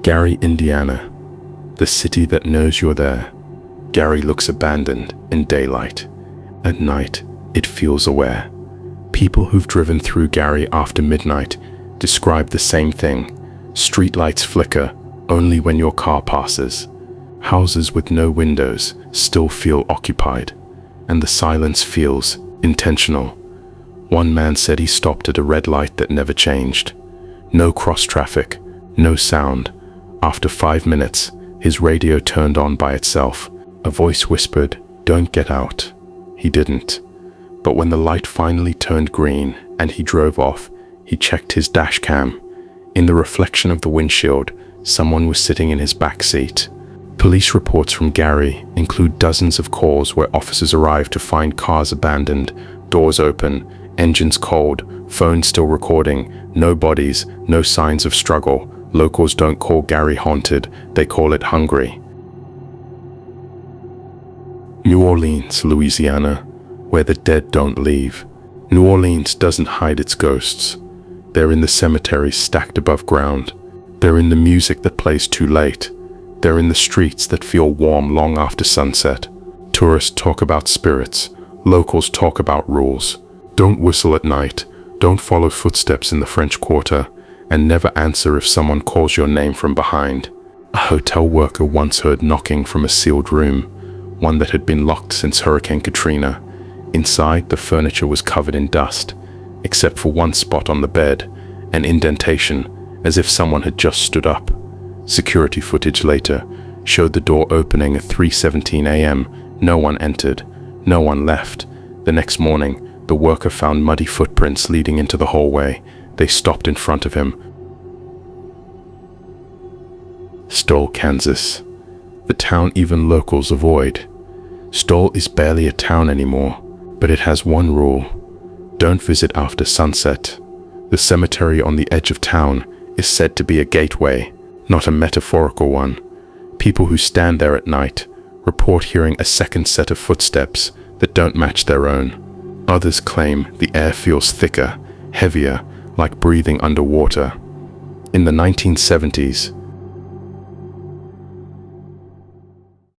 Gary, Indiana, the city that knows you're there. Gary looks abandoned in daylight. At night, it feels aware. People who've driven through Gary after midnight describe the same thing. Streetlights flicker only when your car passes. Houses with no windows still feel occupied, and the silence feels intentional. One man said he stopped at a red light that never changed. No cross traffic, no sound. After 5 minutes, his radio turned on by itself. A voice whispered, "Don't get out." He didn't. But when the light finally turned green and he drove off, he checked his dash cam. In the reflection of the windshield, someone was sitting in his back seat. Police reports from Gary include dozens of calls where officers arrived to find cars abandoned, doors open, engines cold, phones still recording, no bodies, no signs of struggle. Locals don't call Gary haunted, they call it hungry. New Orleans, Louisiana, where the dead don't leave. New Orleans doesn't hide its ghosts. They're in the cemeteries stacked above ground. They're in the music that plays too late. They're in the streets that feel warm long after sunset. Tourists talk about spirits. Locals talk about rules. Don't whistle at night. Don't follow footsteps in the French Quarter. And never answer if someone calls your name from behind. A hotel worker once heard knocking from a sealed room, one that had been locked since Hurricane Katrina. Inside, the furniture was covered in dust, except for one spot on the bed, an indentation, as if someone had just stood up. Security footage later showed the door opening at 3:17 a.m. No one entered, no one left. The next morning, the worker found muddy footprints leading into the hallway. They stopped in front of him. Stoll, Kansas, the town even locals avoid. Stoll is barely a town anymore, but it has one rule: don't visit after sunset. The cemetery on the edge of town is said to be a gateway, not a metaphorical one. People who stand there at night report hearing a second set of footsteps that don't match their own. Others claim the air feels thicker, heavier, like breathing underwater. In the 1970s,